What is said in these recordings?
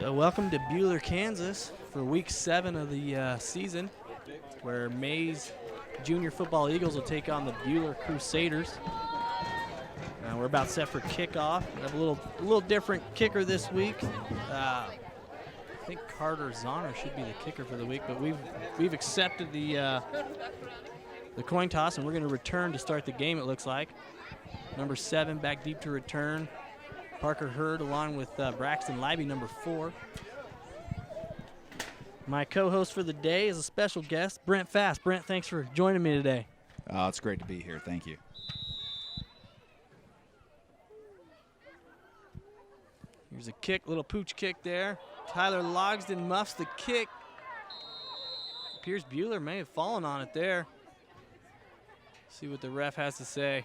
So welcome to Buhler, Kansas for week 7 of the season, where Maize Junior Football Eagles will take on the Buhler Crusaders. We're about set for kickoff. We have a little different kicker this week. I think Carter Zahner should be the kicker for the week, but we've accepted the coin toss, and we're going to return to start the game, it looks like. Number 7 back deep to return. Parker Hurd along with Braxton Libby, number 4. My co-host for the day is a special guest, Brent Fast. Brent, thanks for joining me today. It's great to be here. Thank you. Here's a kick, little pooch kick there. Tyler Logsdon muffs the kick. Appears Buhler may have fallen on it there. See what the ref has to say.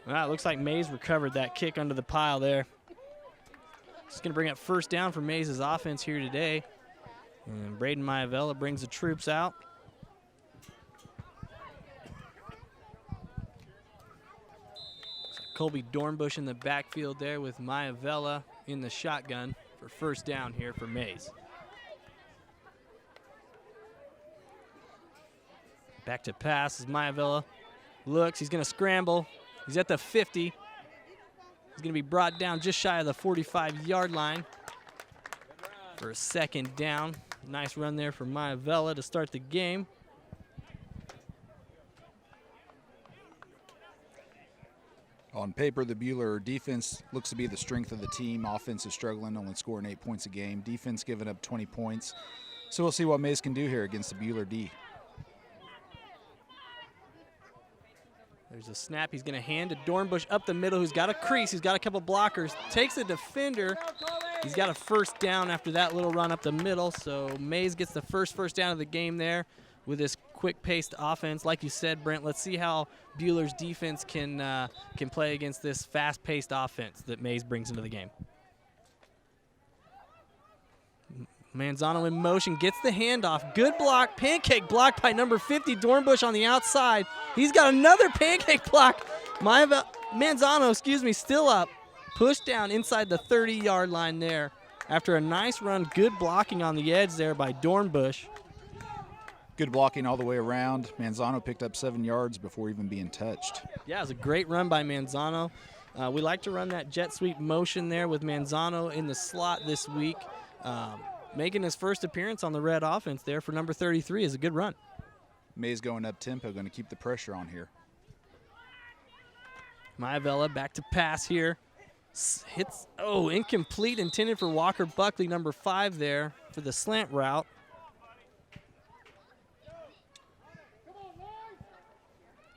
Well, it looks like Maize recovered that kick under the pile there. It's going to bring up first down for Maize's offense here today. And Braden Maivella brings the troops out. Colby Dornbush in the backfield there with Maivella in the shotgun for first down here for Maize. Back to pass as Maivella looks. He's going to scramble. He's at the 50. He's going to be brought down just shy of the 45-yard line for a second down. Nice run there for Maivella to start the game. On paper, the Buhler defense looks to be the strength of the team. Offense is struggling, only scoring 8 points a game. Defense giving up 20 points. So we'll see what Maize can do here against the Buhler D. There's a snap. He's going to hand to Dornbush up the middle, who's got a crease. He's got a couple blockers. Takes a defender. He's got a first down after that little run up the middle. So Maize gets the first down of the game there with this quick-paced offense. Like you said, Brent, let's see how Buhler's defense can play against this fast-paced offense that Maize brings into the game. Manzano in motion, gets the handoff. Good block, pancake block by number 50, Dornbush on the outside. He's got another pancake block. Manzano, still up. Pushed down inside the 30-yard line there. After a nice run, good blocking on the edge there by Dornbush. Good blocking all the way around. Manzano picked up 7 yards before even being touched. Yeah, it was a great run by Manzano. We like to run that jet sweep motion there with Manzano in the slot this week. Making his first appearance on the red offense there for number 33 is a good run. Maize going up tempo, going to keep the pressure on here. Maivella back to pass here. Hits, incomplete, intended for Walker Buckley, number 5 there for the slant route.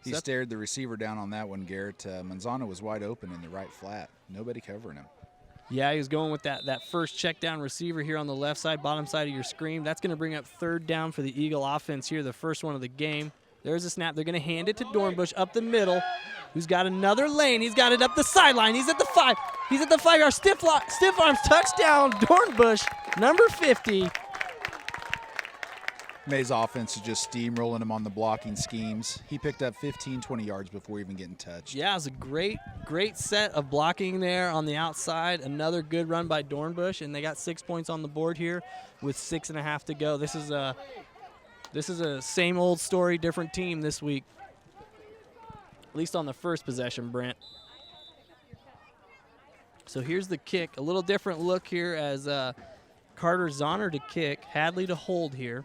He stared the receiver down on that one, Garrett. Manzano was wide open in the right flat. Nobody covering him. Yeah, he was going with that first check down receiver here on the left side, bottom side of your screen. That's going to bring up third down for the Eagle offense here, the first one of the game. There's a snap. They're going to hand it to Dornbush up the middle, who's got another lane. He's got it up the sideline. He's at the 5. He's at the 5-yard stiff arms touchdown. Dornbush, number 50. Maize offense is just steamrolling him on the blocking schemes. He picked up 15, 20 yards before even getting touched. Yeah, it was a great set of blocking there on the outside. Another good run by Dornbush, and they got 6 points on the board here with 6.5 to go. This is a same old story, different team this week. At least on the first possession, Brent. So here's the kick. A little different look here as Carter Zahner to kick, Hadley to hold here.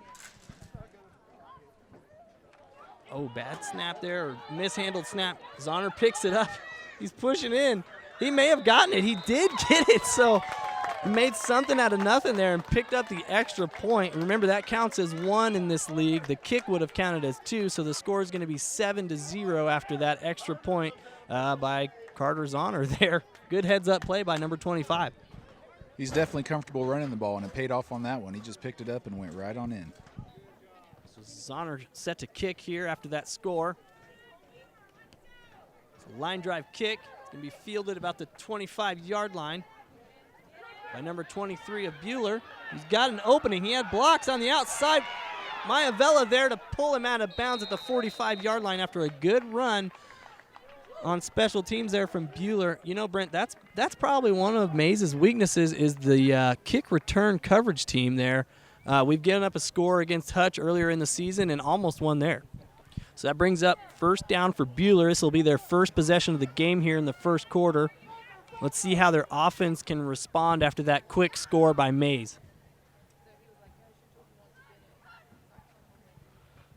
Oh, bad snap there, or mishandled snap. Zahner picks it up. He's pushing in. He may have gotten it. He did get it, so he made something out of nothing there and picked up the extra point. Remember, that counts as 1 in this league. The kick would have counted as 2, so the score is going to be 7-0 after that extra point by Carter Zahner there. Good heads-up play by number 25. He's definitely comfortable running the ball, and it paid off on that one. He just picked it up and went right on in. So Zahner set to kick here after that score. It's a line drive kick. It's going to be fielded about the 25-yard line by number 23 of Buhler. He's got an opening. He had blocks on the outside. Maivella there to pull him out of bounds at the 45-yard line after a good run on special teams there from Buhler. You know, Brent, that's probably one of Maize's weaknesses is the kick return coverage team there. We've given up a score against Hutch earlier in the season and almost won there. So that brings up first down for Buhler. This will be their first possession of the game here in the first quarter. Let's see how their offense can respond after that quick score by Maize.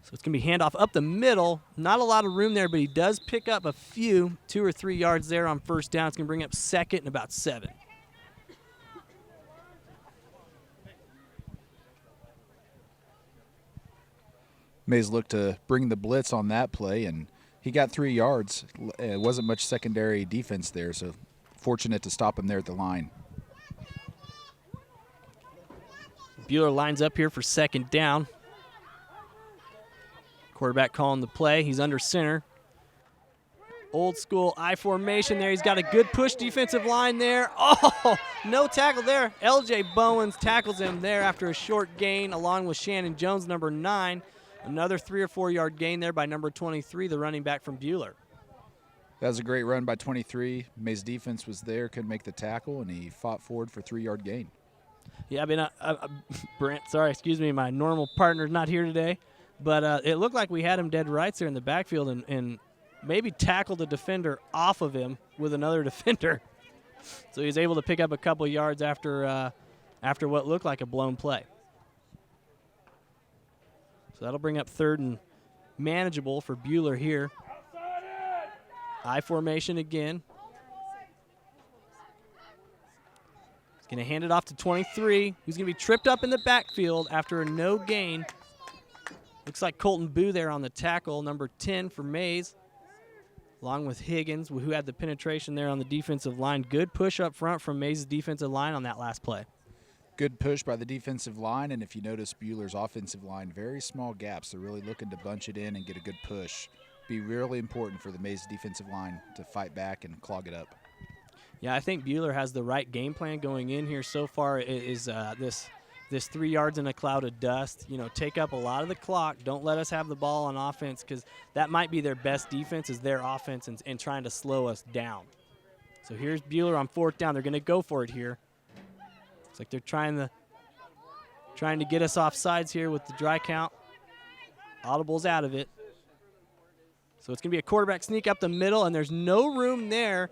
So it's going to be handoff up the middle. Not a lot of room there, but he does pick up a few, 2 or 3 yards there on first down. It's going to bring up second and about 7. Maize looked to bring the blitz on that play, and he got 3 yards. It wasn't much secondary defense there, so fortunate to stop him there at the line. Buhler lines up here for second down. Quarterback calling the play. He's under center. Old school I formation there. He's got a good push defensive line there. Oh, no tackle there. L.J. Bowens tackles him there after a short gain along with Shannon Jones, number 9. Another 3 or 4 yard gain there by number 23, the running back from Buhler. That was a great run by 23. Maize defense was there, couldn't make the tackle, and he fought forward for a 3 yard gain. Yeah, I mean, Brent, sorry, excuse me, my normal partner's not here today, but it looked like we had him dead right there in the backfield and maybe tackled a defender off of him with another defender. So he was able to pick up a couple yards after what looked like a blown play. So that'll bring up third and manageable for Buhler here. I formation again. He's going to hand it off to 23. He's going to be tripped up in the backfield after a no gain. Looks like Colton Boo there on the tackle, number 10 for Maize, along with Higgins, who had the penetration there on the defensive line. Good push up front from Maize's defensive line on that last play. Good push by the defensive line, and if you notice Buhler's offensive line, very small gaps. They're really looking to bunch it in and get a good push. Be really important for the Maize defensive line to fight back and clog it up. Yeah, I think Buhler has the right game plan going in here so far. Is this 3 yards in a cloud of dust. You know, take up a lot of the clock. Don't let us have the ball on offense because that might be their best defense is their offense and trying to slow us down. So here's Buhler on fourth down. They're going to go for it here. It's like they're trying to get us off sides here with the dry count. Audible's out of it. So it's going to be a quarterback sneak up the middle, and there's no room there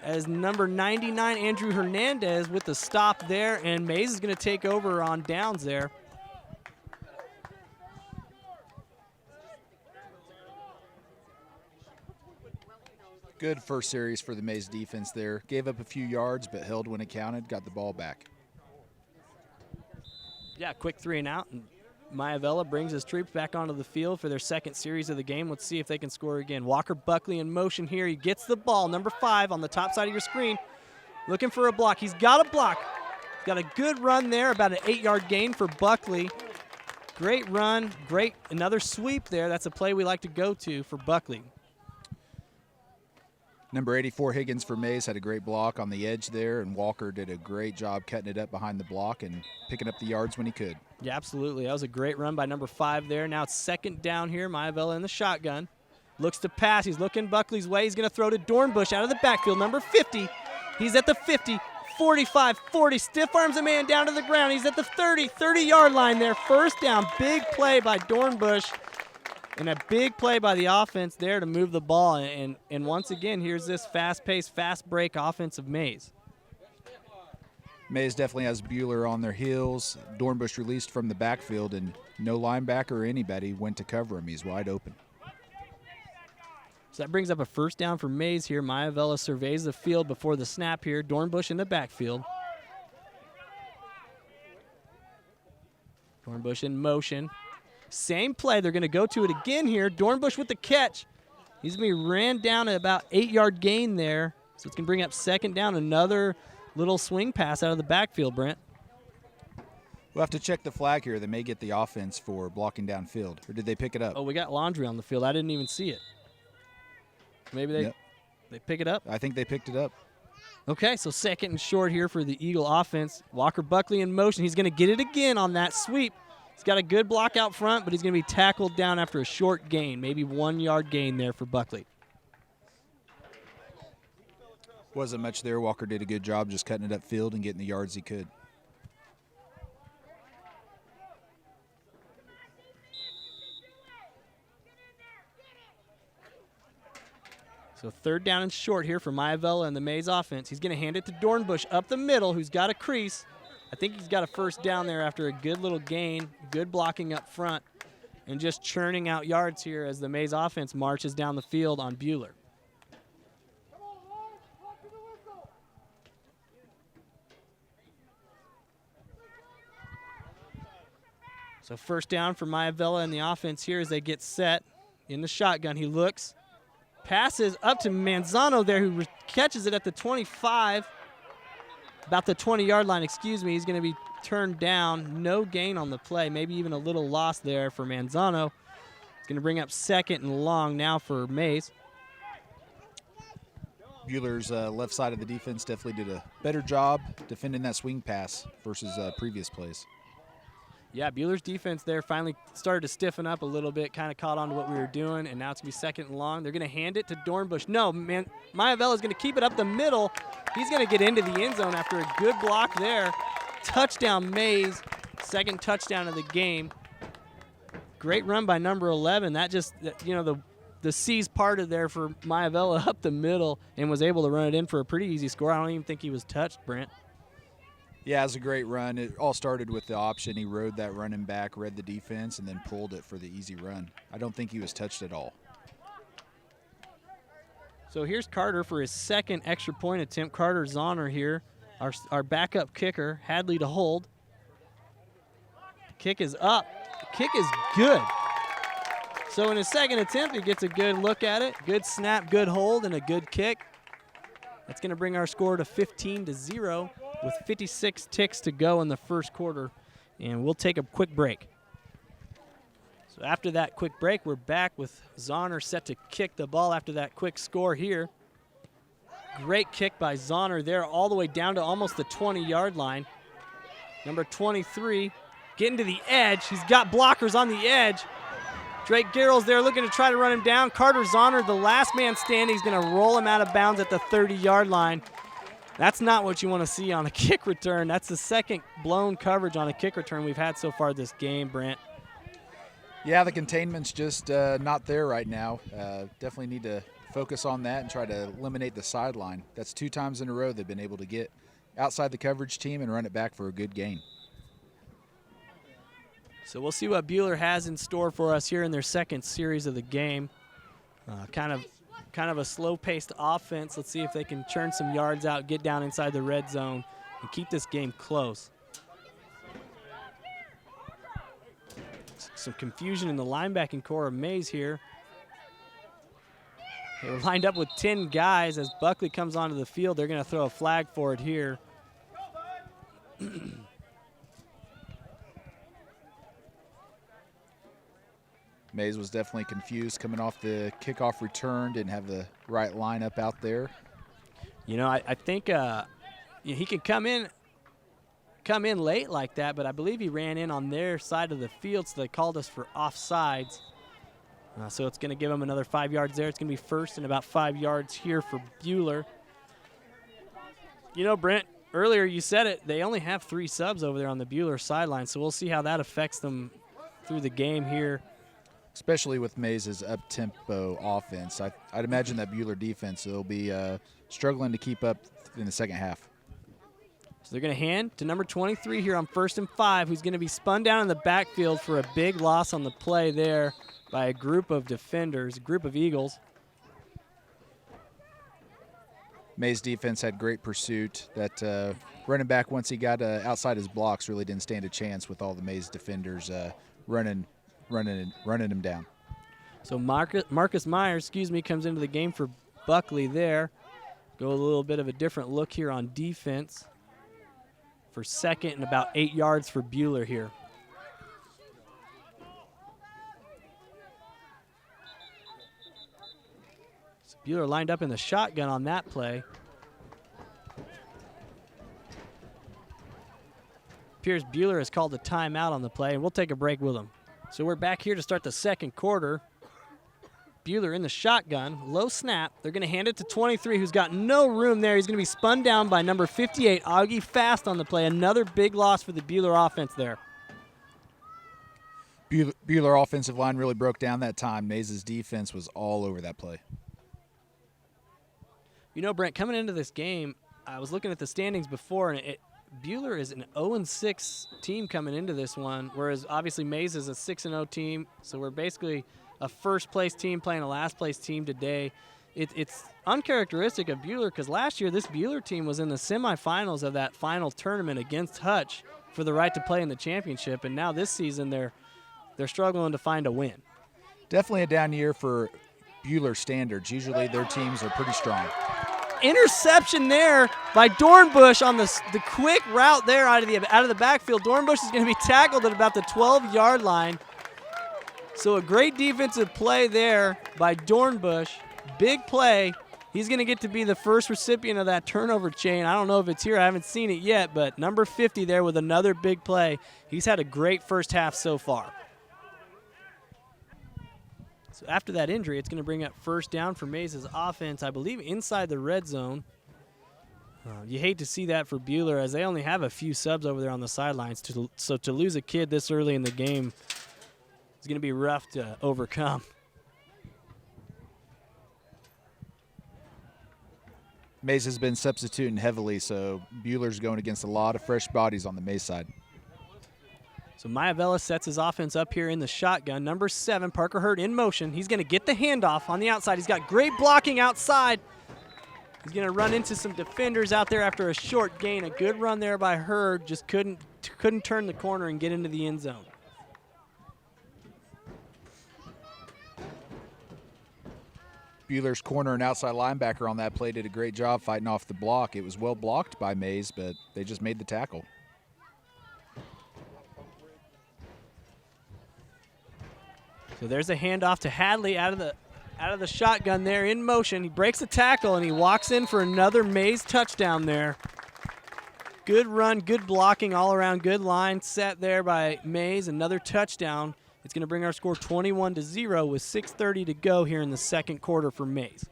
as number 99, Andrew Hernandez, with the stop there, and Maize is going to take over on downs there. Good first series for the Maize defense there. Gave up a few yards, but held when it counted, got the ball back. Yeah, quick 3 and out, and Maivella brings his troops back onto the field for their second series of the game. Let's see if they can score again. Walker Buckley in motion here. He gets the ball, number 5 on the top side of your screen. Looking for a block. He's got a block. He's got a good run there, about an 8-yard gain for Buckley. Great run, great. Another sweep there. That's a play we like to go to for Buckley. Number 84, Higgins for Maize, had a great block on the edge there, and Walker did a great job cutting it up behind the block and picking up the yards when he could. Yeah, absolutely. That was a great run by number 5 there. Now it's second down here. Maivella in the shotgun. Looks to pass. He's looking Buckley's way. He's going to throw to Dornbush out of the backfield. Number 50. He's at the 50, 45, 40. Stiff arms a man down to the ground. He's at the 30-yard line there. First down. Big play by Dornbush. And a big play by the offense there to move the ball. And once again, here's this fast-paced, fast-break offense of Maize. Maize definitely has Buhler on their heels. Dornbush released from the backfield, and no linebacker or anybody went to cover him. He's wide open. So that brings up a first down for Maize here. Maivella surveys the field before the snap here. Dornbush in the backfield. Dornbush in motion. Same play. They're going to go to it again here. Dornbush with the catch. He's going to be ran down at about 8-yard gain there. So it's going to bring up second down. Another little swing pass out of the backfield, Brent. We'll have to check the flag here. They may get the offense for blocking downfield. Or did they pick it up? Oh, we got Laundry on the field. I didn't even see it. Maybe they pick it up? I think they picked it up. Okay, so second and short here for the Eagle offense. Walker Buckley in motion. He's going to get it again on that sweep. He's got a good block out front, but he's going to be tackled down after a short gain, maybe 1-yard gain there for Buckley. Wasn't much there. Walker did a good job just cutting it upfield and getting the yards he could. So 3rd down and short here for Maivella and the Maize offense. He's going to hand it to Dornbush up the middle, who's got a crease. I think he's got a 1st down there after a good little gain, good blocking up front, and just churning out yards here as the Maize offense marches down the field on Buhler. So 1st down for Maivella and the offense here as they get set in the shotgun. He looks, passes up to Manzano there, who catches it at the 25, about the 20-yard line, excuse me. He's going to be turned down. No gain on the play, maybe even a little loss there for Manzano. It's going to bring up 2nd and long now for Maize. Buhler's left side of the defense definitely did a better job defending that swing pass versus previous plays. Yeah, Buhler's defense there finally started to stiffen up a little bit, kind of caught on to what we were doing, and now it's going to be 2nd and long. They're going to hand it to Dornbush. No, man, Maivella's going to keep it up the middle. He's going to get into the end zone after a good block there. Touchdown, Maize. 2nd touchdown of the game. Great run by number 11. That just, you know, the C's parted there for Maivella up the middle and was able to run it in for a pretty easy score. I don't even think he was touched, Brent. Yeah, it was a great run. It all started with the option. He rode that running back, read the defense, and then pulled it for the easy run. I don't think he was touched at all. So here's Carter for his 2nd extra point attempt. Carter Zahner here, our backup kicker. Hadley to hold. Kick is up. The kick is good. So in his 2nd attempt, he gets a good look at it. Good snap, good hold, and a good kick. That's going to bring our score to 15-0 with 56 ticks to go in the 1st quarter. And we'll take a quick break. So after that quick break, we're back with Zahner set to kick the ball after that quick score here. Great kick by Zahner there all the way down to almost the 20-yard line. Number 23 getting to the edge. He's got blockers on the edge. Drake Garrell's there looking to try to run him down. Carter Zahner, the last man standing, he's going to roll him out of bounds at the 30-yard line. That's not what you want to see on a kick return. That's the 2nd blown coverage on a kick return we've had so far this game, Brent. Yeah, the containment's just not there right now. Definitely need to focus on that and try to eliminate the sideline. That's 2 times in a row they've been able to get outside the coverage team and run it back for a good gain. So we'll see what Buhler has in store for us here in their 2nd series of the game. Kind of a slow-paced offense. Let's see if they can churn some yards out, get down inside the red zone, and keep this game close. Some confusion in the linebacking core of Maize here. They were lined up with 10 guys. As Buckley comes onto the field, they're going to throw a flag for it here. Maize was definitely confused coming off the kickoff return, didn't have the right lineup out there. You know, I think he can come in late like that, but I believe he ran in on their side of the field, so they called us for offsides. So it's going to give him another 5 yards there. It's going to be 1st and about 5 yards here for Buhler. You know, Brent, earlier you said it, they only have 3 subs over there on the Buhler sideline, so we'll see how that affects them through the game here. Especially with Maize's up-tempo offense. I'd imagine that Buhler defense will be struggling to keep up in the 2nd half. So they're going to hand to number 23 here on 1st and 5, who's going to be spun down in the backfield for a big loss on the play there by a group of defenders, a group of Eagles. Maize defense had great pursuit. That running back, once he got outside his blocks, really didn't stand a chance with all the Maize defenders running him down. So Marcus Myers, comes into the game for Buckley there. Go a little bit of a different look here on defense for 2nd and about 8 yards for Buhler here. So Buhler lined up in the shotgun on that play. Appears Buhler has called a timeout on the play, and we'll take a break with him. So we're back here to start the 2nd quarter. Buhler in the shotgun. Low snap. They're going to hand it to 23, who's got no room there. He's going to be spun down by number 58, Augie Fast on the play. Another big loss for the Buhler offense there. Buhler offensive line really broke down that time. Maize's defense was all over that play. You know, Brent, coming into this game, I was looking at the standings before, and Buhler is an 0-6 team coming into this one, whereas obviously Maize is a 6-0 team. So we're basically a first-place team playing a last-place team today. It's uncharacteristic of Buhler because last year this Buhler team was in the semifinals of that final tournament against Hutch for the right to play in the championship, and now this season they're struggling to find a win. Definitely a down year for Buhler standards. Usually their teams are pretty strong. Interception there by Dornbush on the quick route there out of the backfield. Dornbush is going to be tackled at about the 12-yard line. So a great defensive play there by Dornbush. Big play. He's going to get to be the first recipient of that turnover chain. I don't know if it's here. I haven't seen it yet, but number 50 there with another big play. He's had a great first half so far. So after that injury, it's going to bring up first down for Maize's offense, I believe inside the red zone. You hate to see that for Buhler as they only have a few subs over there on the sidelines. So to lose a kid this early in the game is going to be rough to overcome. Maize has been substituting heavily, so Buhler's going against a lot of fresh bodies on the Maize side. So Maivella sets his offense up here in the shotgun. Number 7, Parker Hurd in motion. He's going to get the handoff on the outside. He's got great blocking outside. He's going to run into some defenders out there after a short gain. A good run there by Hurd. Just couldn't turn the corner and get into the end zone. Buhler's corner and outside linebacker on that play did a great job fighting off the block. It was well blocked by Maize, but they just made the tackle. So there's a handoff to Hadley out of the shotgun there in motion. He breaks the tackle and he walks in for another Maize touchdown there. Good run, good blocking all around, good line set there by Maize. Another touchdown. It's going to bring our score 21-0 with 6:30 to go here in the second quarter for Maize.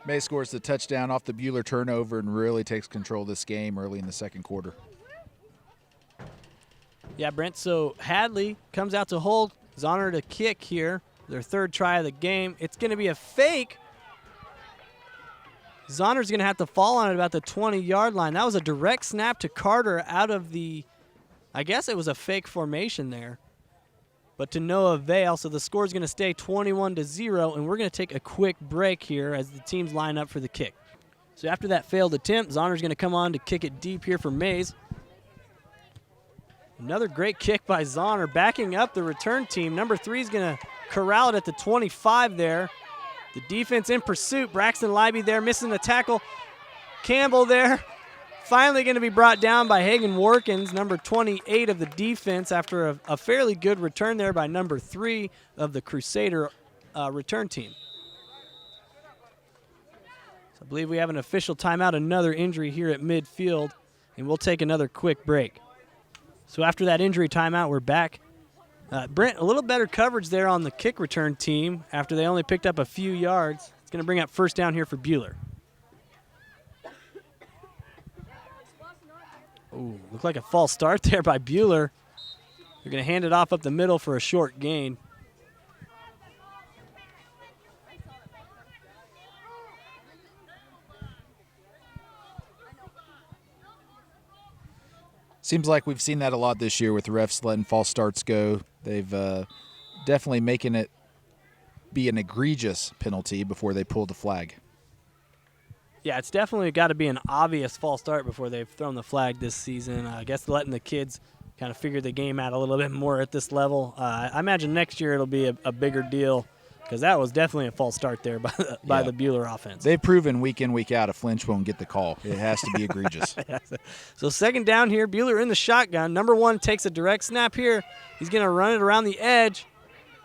Maize scores the touchdown off the Buhler turnover and really takes control of this game early in the second quarter. Yeah, Brent, so Hadley comes out to hold. Zahner to kick here. Their third try of the game. It's going to be a fake. Zahner's going to have to fall on it about the 20-yard line. That was a direct snap to Carter out of the, I guess it was a fake formation there, but to no avail. So the score is going to stay 21-0, and we're going to take a quick break here as the teams line up for the kick. So after that failed attempt, Zahner's going to come on to kick it deep here for Maize. Another great kick by Zahner, backing up the return team. Number 3 is going to corral it at the 25 there. The defense in pursuit. Braxton Leiby there missing the tackle. Campbell there. Finally going to be brought down by Hagan Warkins, number 28 of the defense, after a fairly good return there by number 3 of the Crusader return team. So I believe we have an official timeout, another injury here at midfield, and we'll take another quick break. So after that injury timeout, we're back. Brent, a little better coverage there on the kick return team after they only picked up a few yards. It's going to bring up first down here for Buhler. Ooh, looked like a false start there by Buhler. They're going to hand it off up the middle for a short gain. Seems like we've seen that a lot this year with the refs letting false starts go. They've definitely making it be an egregious penalty before they pull the flag. Yeah, it's definitely got to be an obvious false start before they've thrown the flag this season. I guess letting the kids kind of figure the game out a little bit more at this level. I imagine next year it'll be a bigger deal because that was definitely a false start there by the Buhler offense. They've proven week in, week out, a flinch won't get the call. It has to be egregious. So second down here, Buhler in the shotgun. Number 1 takes a direct snap here. He's going to run it around the edge.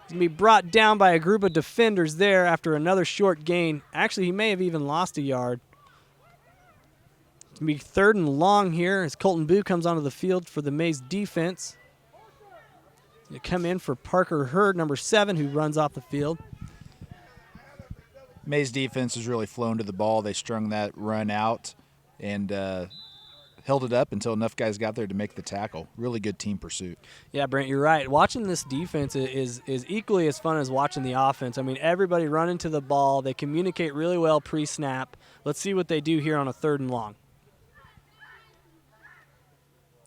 He's going to be brought down by a group of defenders there after another short gain. Actually, he may have even lost a yard. going to be 3rd and long here as Colton Boo comes onto the field for the Maize defense. They come in for Parker Hurd, number 7, who runs off the field. Maize defense has really flown to the ball. They strung that run out and held it up until enough guys got there to make the tackle. Really good team pursuit. Yeah, Brent, you're right. Watching this defense is equally as fun as watching the offense. I mean, everybody running to the ball. They communicate really well pre-snap. Let's see what they do here on a 3rd and long.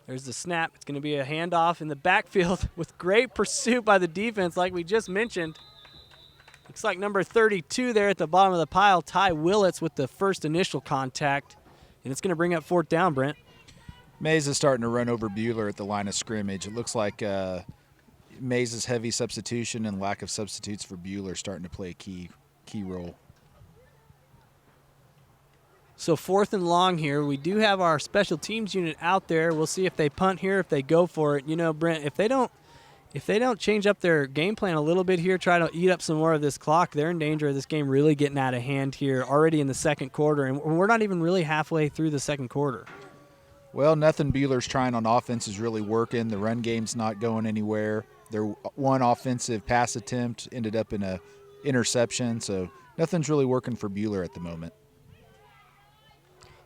There's the snap. It's going to be a handoff in the backfield with great pursuit by the defense like we just mentioned. Looks like number 32 there at the bottom of the pile, Ty Willits with the first initial contact. And it's going to bring up 4th down, Brent. Maize is starting to run over Buhler at the line of scrimmage. It looks like Maize's heavy substitution and lack of substitutes for Buhler starting to play a key role. So 4th and long here. We do have our special teams unit out there. We'll see if they punt here, if they go for it. You know, Brent, if they don't change up their game plan a little bit here, try to eat up some more of this clock, they're in danger of this game really getting out of hand here already in the 2nd quarter. And we're not even really halfway through the 2nd quarter. Well, nothing Buhler's trying on offense is really working. The run game's not going anywhere. Their one offensive pass attempt ended up in a interception, so nothing's really working for Buhler at the moment.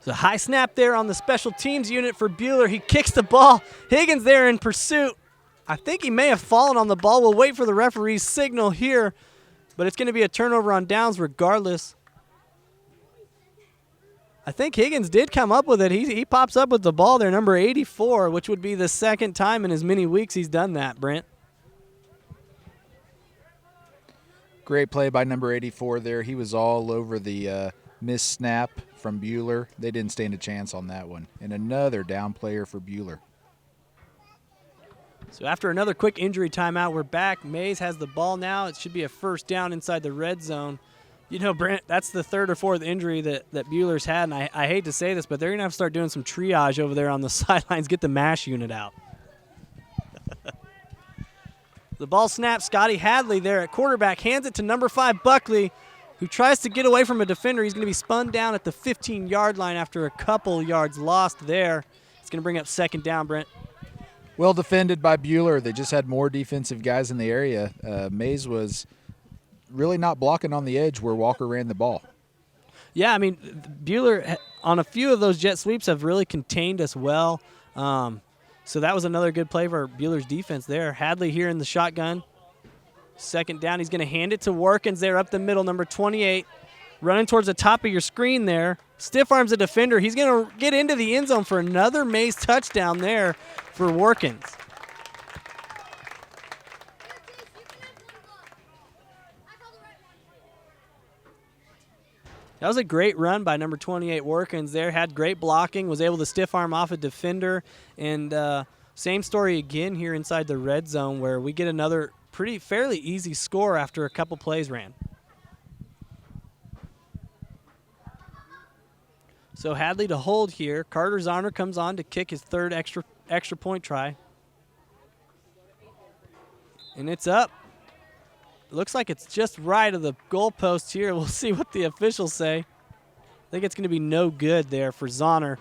So high snap there on the special teams unit for Buhler. He kicks the ball. Higgins there in pursuit. I think he may have fallen on the ball. We'll wait for the referee's signal here, but it's going to be a turnover on downs regardless. I think Higgins did come up with it. He pops up with the ball there, number 84, which would be the 2nd time in as many weeks he's done that, Brent. Great play by number 84 there. He was all over the missed snap from Buhler. They didn't stand a chance on that one. And another down player for Buhler. So after another quick injury timeout, we're back. Maize has the ball now. It should be a 1st down inside the red zone. You know, Brent, that's the 3rd or 4th injury that Buhler's had, and I hate to say this, but they're going to have to start doing some triage over there on the sidelines, get the MASH unit out. The ball snaps. Scotty Hadley there at quarterback, hands it to number 5, Buckley, who tries to get away from a defender. He's going to be spun down at the 15-yard line after a couple yards lost there. It's going to bring up 2nd down, Brent. Well defended by Buhler. They just had more defensive guys in the area. Maize was really not blocking on the edge where Walker ran the ball. Yeah, I mean, Buhler on a few of those jet sweeps have really contained us well. So that was another good play for Buhler's defense there. Hadley here in the shotgun. 2nd down, he's going to hand it to Workins there up the middle, number 28. Running towards the top of your screen there. Stiff arms the defender. He's going to get into the end zone for another Maize touchdown there for Workins. That was a great run by number 28 Workins there. Had great blocking, was able to stiff arm off a defender. And same story again here inside the red zone where we get another fairly easy score after a couple plays ran. So Hadley to hold here. Carter Zahner comes on to kick his 3rd extra point try. And it's up. Looks like it's just right of the goalpost here. We'll see what the officials say. I think it's going to be no good there for Zahner.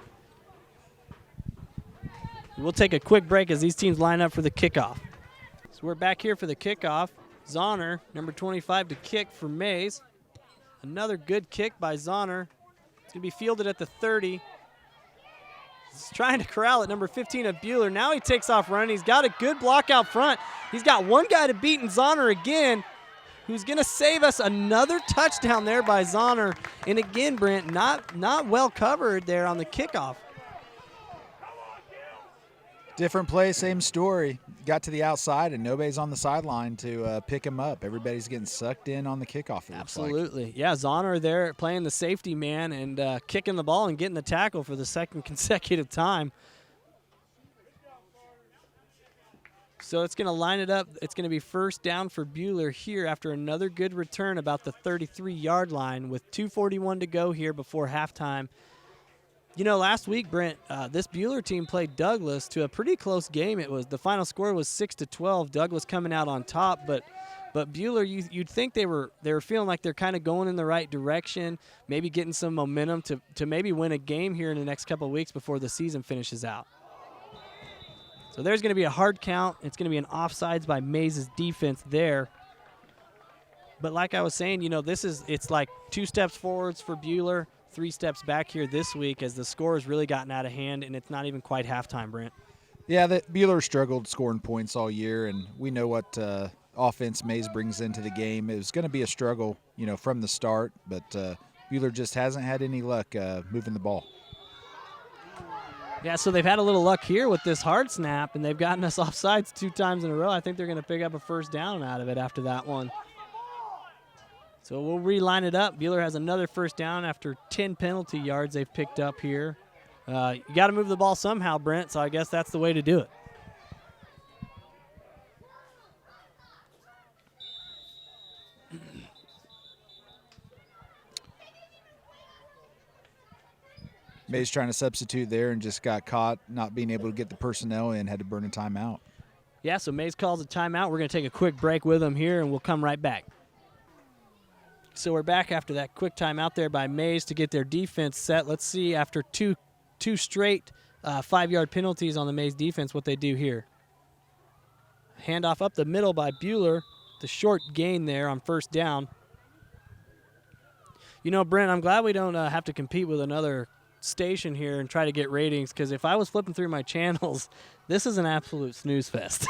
We'll take a quick break as these teams line up for the kickoff. So we're back here for the kickoff. Zahner, number 25, to kick for Maize. Another good kick by Zahner. It's going to be fielded at the 30. He's trying to corral it, number 15 of Buhler. Now he takes off running. He's got a good block out front. He's got one guy to beat in Zahner again, who's going to save us another touchdown there by Zahner. And again, Brent, not well covered there on the kickoff. Different play, same story. Got to the outside, and nobody's on the sideline to pick him up. Everybody's getting sucked in on the kickoff, it Absolutely. looks like. Yeah, Zahner there playing the safety man and kicking the ball and getting the tackle for the 2nd consecutive time. So it's going to line it up. It's going to be 1st down for Buhler here after another good return about the 33-yard line with 2:41 to go here before halftime. You know, last week, Brent, this Buhler team played Douglas to a pretty close game. The final score was 6-12. Douglas coming out on top, but But Buhler, you'd think they were feeling like they're kind of going in the right direction, maybe getting some momentum to maybe win a game here in the next couple of weeks before the season finishes out. So there's going to be a hard count. It's going to be an offsides by Maize's defense there. But like I was saying, it's like 2 steps forwards for Buhler, 3 steps back here this week as the score has really gotten out of hand, and it's not even quite halftime, Brent. Yeah, Buhler struggled scoring points all year, and we know what offense Maize brings into the game. It was going to be a struggle, from the start, but Buhler just hasn't had any luck moving the ball. Yeah, so they've had a little luck here with this hard snap, and they've gotten us offsides 2 times in a row. I think they're going to pick up a first down out of it after that one. So we'll reline it up. Buhler has another first down after 10 penalty yards they've picked up here. You got to move the ball somehow, Brent, so I guess that's the way to do it. Maize trying to substitute there and just got caught not being able to get the personnel in, had to burn a timeout. Yeah, so Maize calls a timeout. We're going to take a quick break with them here, and we'll come right back. So we're back after that quick timeout there by Maize to get their defense set. Let's see, after two straight 5-yard penalties on the Maize defense, what they do here. Handoff up the middle by Buhler. The short gain there on first down. Brent, I'm glad we don't have to compete with another station here and try to get ratings, because if I was flipping through my channels, this is an absolute snooze fest.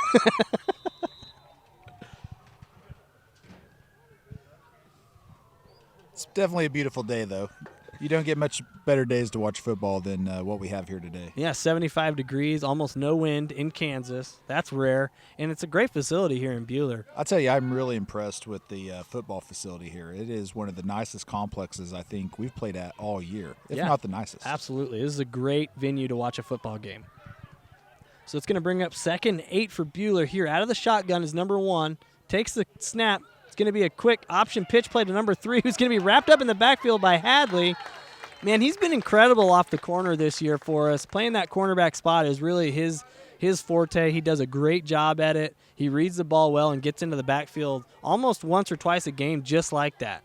It's definitely a beautiful day, though. You don't get much better days to watch football than what we have here today. Yeah, 75 degrees, almost no wind in Kansas. That's rare, and it's a great facility here in Buhler. I'll tell you, I'm really impressed with the football facility here. It is one of the nicest complexes I think we've played at all year, if not the nicest. Absolutely. This is a great venue to watch a football game. So it's going to bring up 2nd and 8 for Buhler here. Out of the shotgun is number 1. Takes the snap. It's going to be a quick option pitch play to number 3, who's going to be wrapped up in the backfield by Hadley. Man, he's been incredible off the corner this year for us. Playing that cornerback spot is really his forte. He does a great job at it. He reads the ball well and gets into the backfield almost once or twice a game just like that.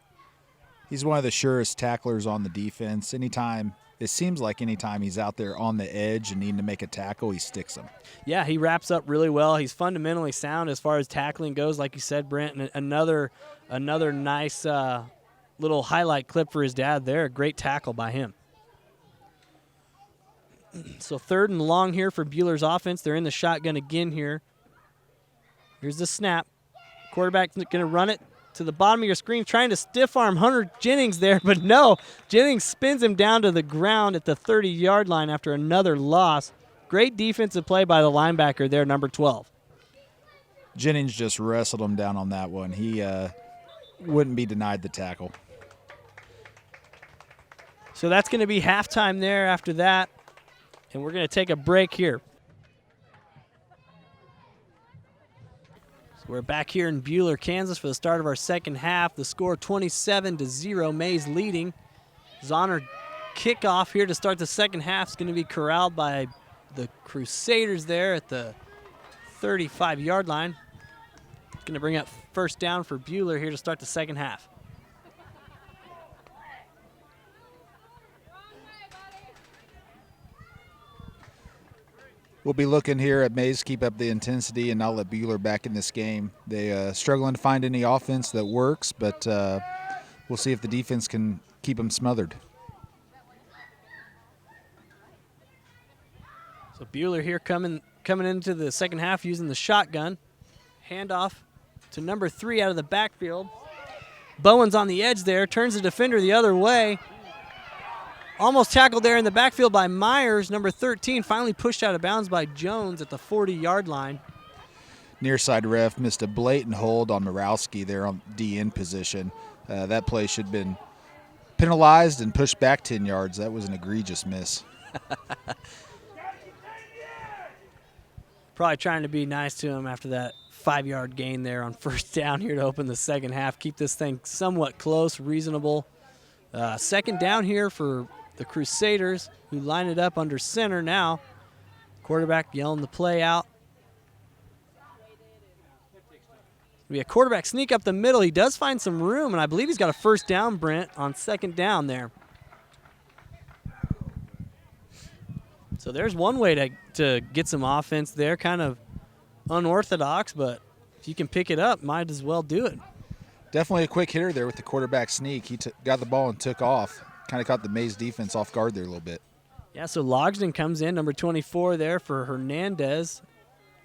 He's one of the surest tacklers on the defense. It seems like anytime he's out there on the edge and needing to make a tackle, he sticks him. Yeah, he wraps up really well. He's fundamentally sound as far as tackling goes, like you said, Brent. And another nice little highlight clip for his dad there. A great tackle by him. So 3rd and long here for Buhler's offense. They're in the shotgun again here. Here's the snap. Quarterback's going to run it to the bottom of your screen, trying to stiff arm Hunter Jennings there, but no. Jennings spins him down to the ground at the 30-yard line after another loss. Great defensive play by the linebacker there, number 12. Jennings just wrestled him down on that one. He wouldn't be denied the tackle. So that's going to be halftime there after that, and we're going to take a break here. So we're back here in Buhler, Kansas for the start of our second half. The score 27-0, Maize leading. Zonner kickoff here to start the second half is going to be corralled by the Crusaders there at the 35-yard line. Going to bring up first down for Buhler here to start the second half. We'll be looking here at Maize keep up the intensity and not let Buhler back in this game. They struggling to find any offense that works, but we'll see if the defense can keep them smothered. So Buhler here coming into the second half using the shotgun. Handoff to number 3 out of the backfield. Bowen's on the edge there, turns the defender the other way. Almost tackled there in the backfield by Myers, number 13, finally pushed out of bounds by Jones at the 40-yard line. Near side ref missed a blatant hold on Morowski there on DN position. That play should have been penalized and pushed back 10 yards. That was an egregious miss. Probably trying to be nice to him after that 5-yard gain there on first down here to open the second half. Keep this thing somewhat close, reasonable. Second down here for the Crusaders, who line it up under center now. Quarterback yelling the play out. Be a quarterback sneak up the middle. He does find some room, and I believe he's got a first down, Brent, on second down there. So there's one way to get some offense there, kind of unorthodox, but if you can pick it up, might as well do it. Definitely a quick hitter there with the quarterback sneak. He got the ball and took off. Kind of caught the Maize defense off guard there a little bit. Yeah, so Logsdon comes in, number 24 there for Hernandez.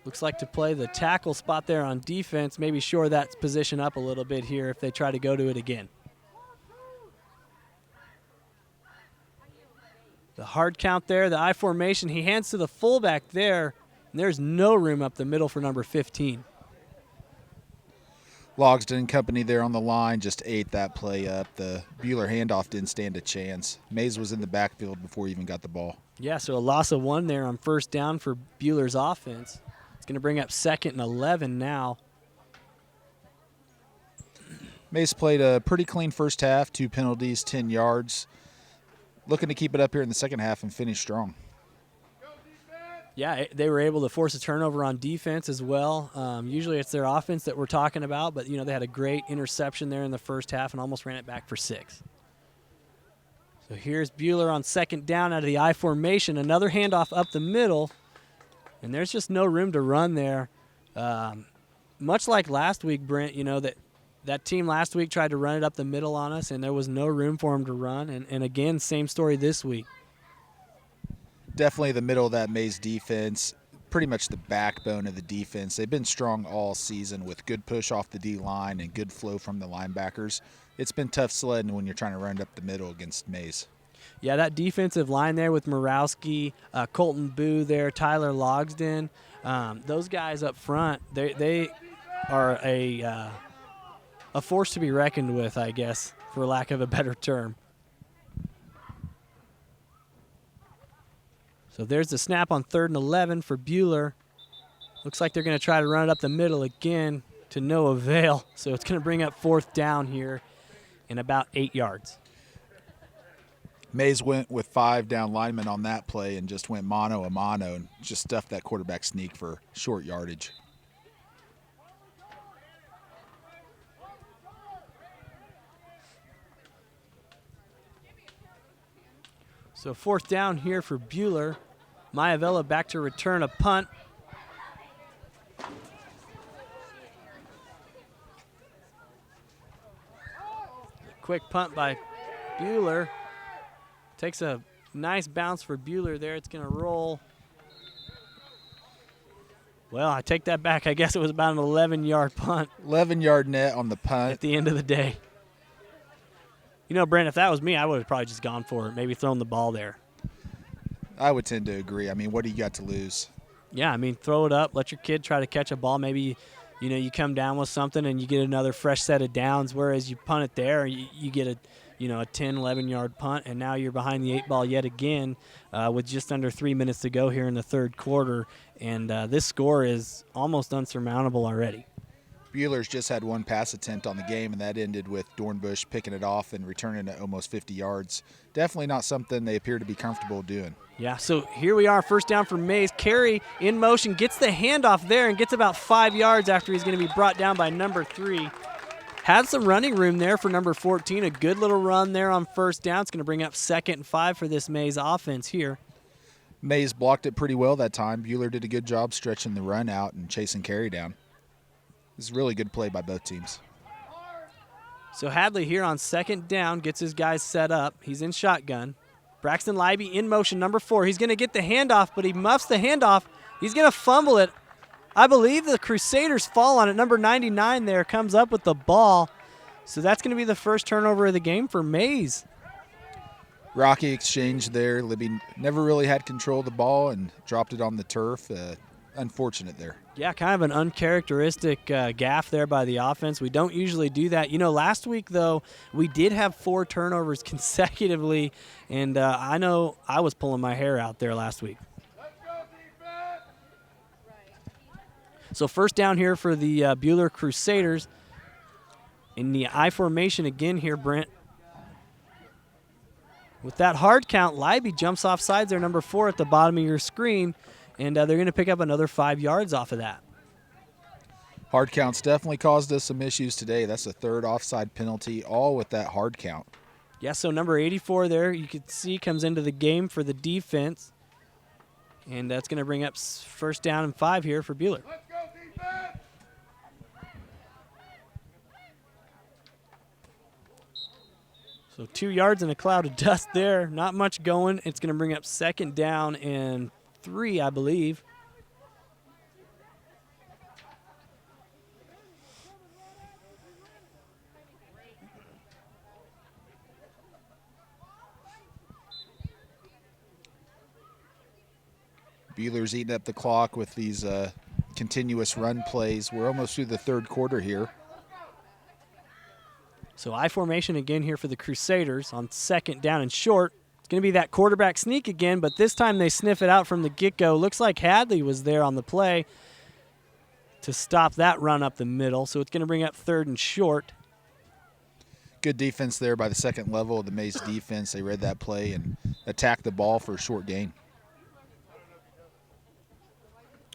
Looks like to play the tackle spot there on defense, maybe shore that position up a little bit here if they try to go to it again. The hard count there, the I formation, he hands to the fullback there, and there's no room up the middle for number 15. Logsdon and company there on the line just ate that play up. The Buhler handoff didn't stand a chance. Maize was in the backfield before he even got the ball. Yeah, so a loss of 1 there on first down for Buhler's offense. It's going to bring up 2nd and 11 now. Maize played a pretty clean first half, 2 penalties, 10 yards. Looking to keep it up here in the second half and finish strong. Yeah, they were able to force a turnover on defense as well. Usually it's their offense that we're talking about, but, they had a great interception there in the first half and almost ran it back for 6. So here's Buhler on second down out of the I formation. Another handoff up the middle, and there's just no room to run there. Much like last week, Brent, that team last week tried to run it up the middle on us, and there was no room for them to run. And again, same story this week. Definitely the middle of that Maize defense, pretty much the backbone of the defense. They've been strong all season with good push off the D-line and good flow from the linebackers. It's been tough sledding when you're trying to run it up the middle against Maize. Yeah, that defensive line there with Morawski, Colton Boo there, Tyler Logsdon, those guys up front, they are a force to be reckoned with, I guess, for lack of a better term. So there's the snap on 3rd and 11 for Buhler. Looks like they're going to try to run it up the middle again to no avail. So it's going to bring up 4th down here in about 8 yards. Maize went with 5 down linemen on that play and just went mano a mano and just stuffed that quarterback sneak for short yardage. So 4th down here for Buhler. Maivella back to return a punt. Quick punt by Buhler. Takes a nice bounce for Buhler there. It's going to roll. Well, I take that back. I guess it was about an 11-yard punt. 11-yard net on the punt. At the end of the day. Brent, if that was me, I would have probably just gone for it, maybe thrown the ball there. I would tend to agree. I mean, what do you got to lose? Yeah, throw it up. Let your kid try to catch a ball. Maybe, you come down with something and you get another fresh set of downs, whereas you punt it there, you get a 10, 11-yard punt, and now you're behind the 8 ball yet again with just under 3 minutes to go here in the 3rd quarter, and this score is almost unsurmountable already. Buhler's just had 1 pass attempt on the game, and that ended with Dornbush picking it off and returning it almost 50 yards. Definitely not something they appear to be comfortable doing. Yeah, so here we are, first down for Maize. Carey in motion, gets the handoff there and gets about 5 yards after he's going to be brought down by number 3. Had some running room there for number 14. A good little run there on first down. It's going to bring up 2nd and 5 for this Maize offense here. Maize blocked it pretty well that time. Buhler did a good job stretching the run out and chasing Carey down. This is a really good play by both teams. So Hadley here on 2nd down gets his guys set up. He's in shotgun. Braxton Leiby in motion, number 4. He's going to get the handoff, but he muffs the handoff. He's going to fumble it. I believe the Crusaders fall on it. Number 99 there comes up with the ball. So that's going to be the first turnover of the game for Maize. Rocky exchange there. Libby never really had control of the ball and dropped it on the turf. Unfortunate there. Yeah, kind of an uncharacteristic gaffe there by the offense. We don't usually do that. Last week, though, we did have 4 turnovers consecutively, and I know I was pulling my hair out there last week. So first down here for the Buhler Crusaders. In the I formation again here, Brent. With that hard count, Leiby jumps off sides there, number 4 at the bottom of your screen, and they're going to pick up another 5 yards off of that. Hard counts definitely caused us some issues today. That's the third offside penalty, all with that hard count. Yeah, so number 84 there, you can see comes into the game for the defense. And that's going to bring up first down and 5 here for Buhler. Let's go, defense! So 2 yards in a cloud of dust there. Not much going. It's going to bring up second down and 3, I believe. Buhler's eating up the clock with these continuous run plays. We're almost through the third quarter here. So I formation again here for the Crusaders on second down and short. It's going to be that quarterback sneak again, but this time they sniff it out from the get-go. Looks like Hadley was there on the play to stop that run up the middle. So it's going to bring up third and short. Good defense there by the second level of the Maize defense. They read that play and attacked the ball for a short gain.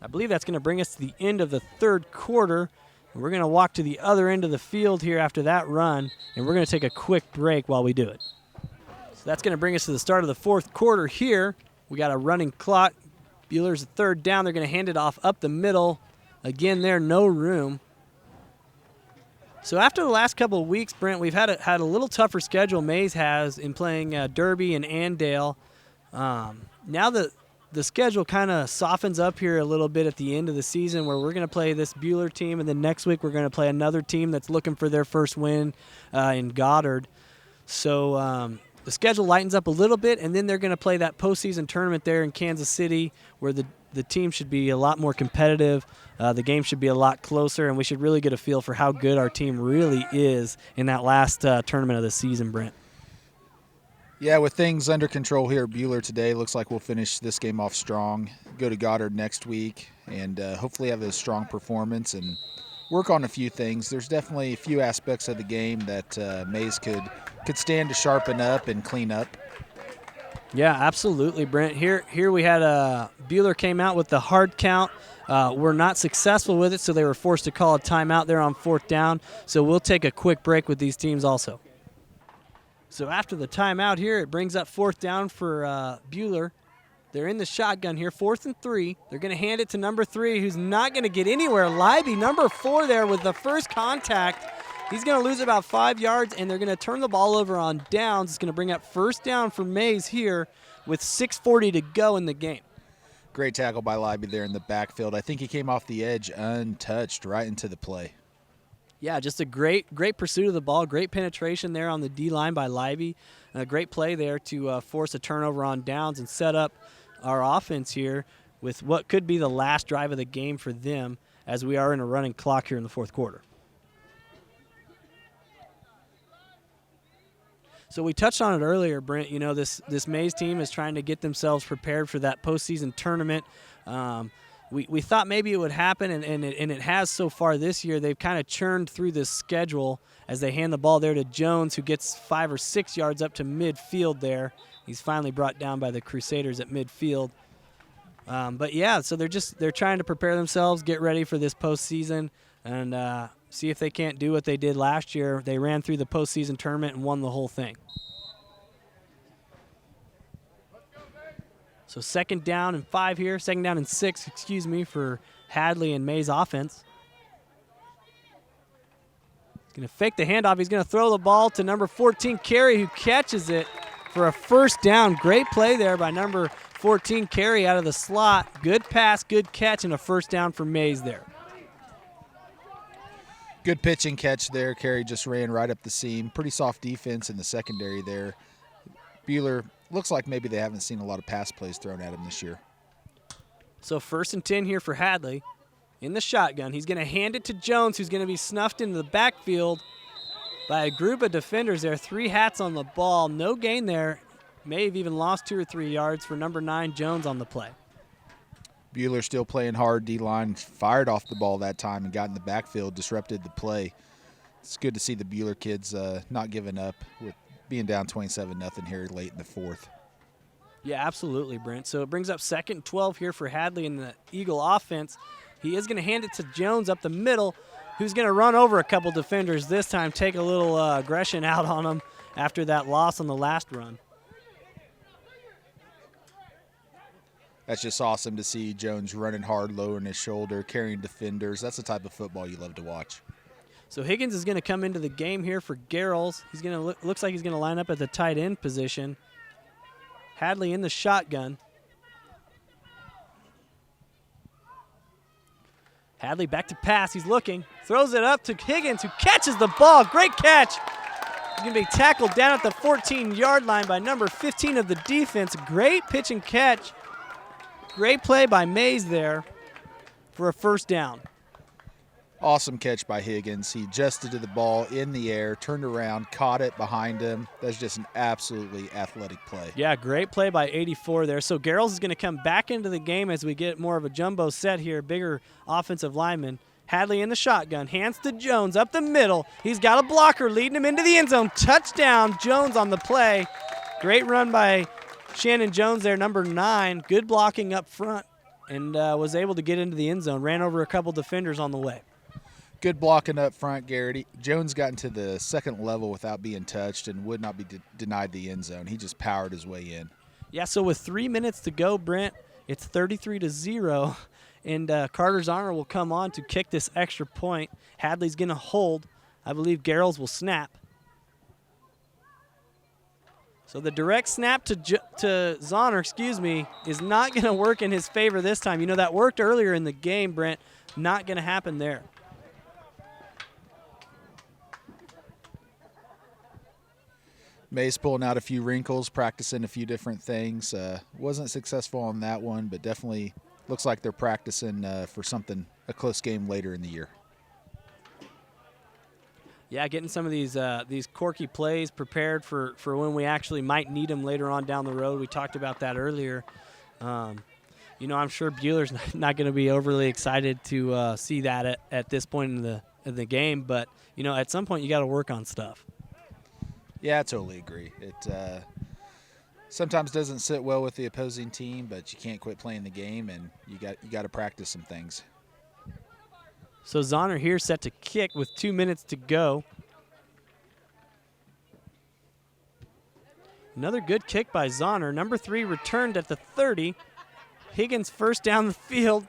I believe that's going to bring us to the end of the third quarter. We're going to walk to the other end of the field here after that run, and we're going to take a quick break while we do it. So that's going to bring us to the start of the fourth quarter here. We got a running clock. Buhler's at third down. They're going to hand it off up the middle. Again, there, no room. So after the last couple of weeks, Brent, we've had a little tougher schedule. Maize has in playing Derby and Andale. Now the schedule kind of softens up here a little bit at the end of the season, where we're going to play this Buhler team, and then next week we're going to play another team that's looking for their first win in Goddard. So the schedule lightens up a little bit, and then they're going to play that postseason tournament there in Kansas City, where the team should be a lot more competitive. The game should be a lot closer, and we should really get a feel for how good our team really is in that last tournament of the season, Brent. Yeah, with things under control here at Buhler today, looks like we'll finish this game off strong, go to Goddard next week, and hopefully have a strong performance and work on a few things. There's definitely a few aspects of the game that Maize could stand to sharpen up and clean up. Yeah, absolutely, Brent. Here we had Buhler came out with the hard count. We're not successful with it, so they were forced to call a timeout there on fourth down. So we'll take a quick break with these teams also. So after the timeout here, it brings up fourth down for Buhler. They're in the shotgun here, 4th and 3. They're going to hand it to number 3, who's not going to get anywhere. Libby, number 4 there with the first contact. He's going to lose about 5 yards, and they're going to turn the ball over on downs. It's going to bring up first down for Maize here with 6:40 to go in the game. Great tackle by Libby there in the backfield. I think he came off the edge untouched right into the play. Yeah, just a great pursuit of the ball, great penetration there on the D-line by Libby. A great play there to force a turnover on downs and set up our offense here with what could be the last drive of the game for them, as we are in a running clock here in the fourth quarter. So we touched on it earlier, Brent. You know, this Maize team is trying to get themselves prepared for that postseason tournament. We thought maybe it would happen, and it has so far this year. They've kind of churned through this schedule as they hand the ball there to Jones, who gets 5 or 6 yards up to midfield there. He's finally brought down by the Crusaders at midfield. But, yeah, so they're trying to prepare themselves, get ready for this postseason, and see if they can't do what they did last year. They ran through the postseason tournament and won the whole thing. So second down and 5 here, second down and 6, for Hadley and Maize offense. He's going to fake the handoff. He's going to throw the ball to number 14, Carey, who catches it for a first down. Great play there by number 14, Carey, out of the slot. Good pass, good catch, and a first down for Maize there. Good pitch and catch there. Carey just ran right up the seam. Pretty soft defense in the secondary there. Buhler looks like maybe they haven't seen a lot of pass plays thrown at him this year. So 1st and 10 here for Hadley in the shotgun. He's going to hand it to Jones, who's going to be snuffed into the backfield by a group of defenders there. 3 hats on the ball. No gain there. May have even lost 2 or 3 yards for number 9, Jones, on the play. Buhler still playing hard. D-line fired off the ball that time and got in the backfield, disrupted the play. It's good to see the Buhler kids not giving up with being down 27-0 here late in the fourth. Yeah, absolutely, Brent. So it brings up 2nd and 12 here for Hadley in the Eagle offense. He is going to hand it to Jones up the middle, who's going to run over a couple defenders this time, take a little aggression out on them after that loss on the last run. That's just awesome to see Jones running hard, lowering his shoulder, carrying defenders. That's the type of football you love to watch. So Higgins is going to come into the game here for Garrels. He's going to looks like he's going to line up at the tight end position. Hadley in the shotgun. Hadley back to pass. He's looking. Throws it up to Higgins, who catches the ball. Great catch. He's going to be tackled down at the 14-yard line by number 15 of the defense. Great pitch and catch. Great play by Maize there for a first down. Awesome catch by Higgins. He adjusted to the ball in the air, turned around, caught it behind him. That's just an absolutely athletic play. Yeah, great play by 84 there. So Garrels is going to come back into the game as we get more of a jumbo set here, bigger offensive lineman. Hadley in the shotgun, hands to Jones up the middle. He's got a blocker leading him into the end zone. Touchdown, Jones on the play. Great run by Shannon Jones there, number 9. Good blocking up front and was able to get into the end zone. Ran over a couple defenders on the way. Good blocking up front, Garrett. Jones got into the second level without being touched and would not be denied the end zone. He just powered his way in. Yeah, so with 3 minutes to go, Brent, it's 33-0, and Carter Zahner will come on to kick this extra point. Hadley's going to hold. I believe Garrels will snap. So the direct snap to Zahner, is not going to work in his favor this time. You know, that worked earlier in the game, Brent. Not going to happen there. Maize pulling out a few wrinkles, practicing a few different things. Wasn't successful on that one, but definitely looks like they're practicing for a close game later in the year. Yeah, getting some of these quirky plays prepared for when we actually might need them later on down the road. We talked about that earlier. You know, I'm sure Buhler's not going to be overly excited to see that at this point in the game, but you know, at some point you got to work on stuff. Yeah, I totally agree. It sometimes doesn't sit well with the opposing team, but you can't quit playing the game, and you got to practice some things. So Zahner here set to kick with 2 minutes to go. Another good kick by Zahner. Number 3 returned at the 30. Higgins first down the field.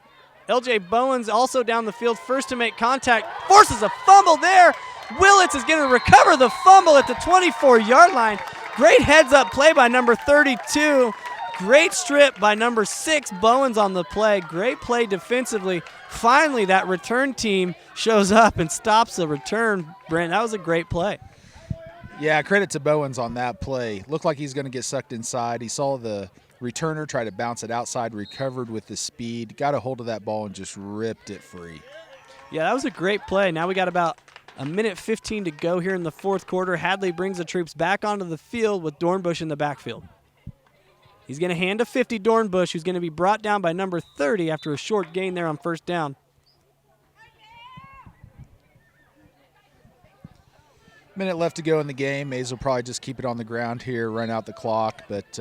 L.J. Bowens also down the field, first to make contact. Forces a fumble there. Willits is going to recover the fumble at the 24-yard line. Great heads-up play by number 32. Great strip by number 6, Bowens on the play. Great play defensively. Finally, that return team shows up and stops the return. Brent, that was a great play. Yeah, credit to Bowens on that play. Looked like he's going to get sucked inside. He saw the returner try to bounce it outside, recovered with the speed, got a hold of that ball and just ripped it free. Yeah, that was a great play. Now we got about a minute 15 to go here in the fourth quarter. Hadley brings the troops back onto the field with Dornbush in the backfield. He's going to hand to 50 Dornbush, who's going to be brought down by number 30 after a short gain there on first down. Minute left to go in the game. Maize will probably just keep it on the ground here, run out the clock, but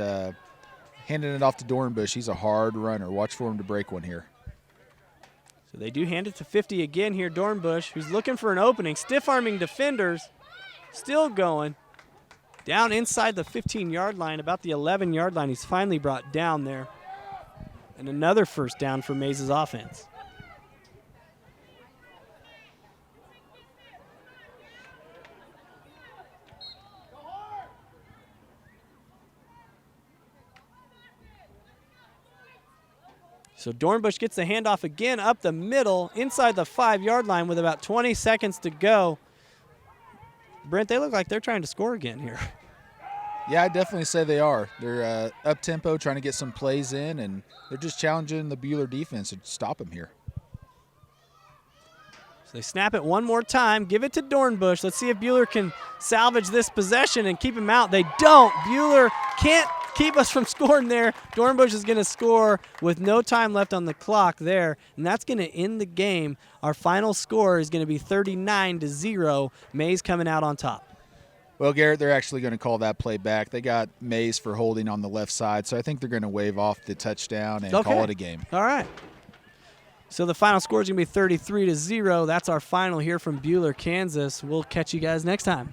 handing it off to Dornbush, he's a hard runner. Watch for him to break one here. So they do hand it to 50 again here, Dornbush, who's looking for an opening. Stiff-arming defenders, still going. Down inside the 15-yard line, about the 11-yard line. He's finally brought down there. And another first down for Maize's offense. So Dornbush gets the handoff again up the middle, inside the 5-yard line with about 20 seconds to go. Brent, they look like they're trying to score again here. Yeah, I definitely say they are. They're up-tempo, trying to get some plays in, and they're just challenging the Buhler defense to stop them here. So they snap it one more time, give it to Dornbush. Let's see if Buhler can salvage this possession and keep him out. They don't. Buhler can't keep us from scoring there. Dornbush is going to score with no time left on the clock there, and that's going to end the game. Our final score is going to be 39-0. Maize coming out on top. Well, Garrett, they're actually going to call that play back. They got Maize for holding on the left side, so I think they're going to wave off the touchdown and call it a game. All right. So the final score is going to be 33-0. That's our final here from Buhler, Kansas. We'll catch you guys next time.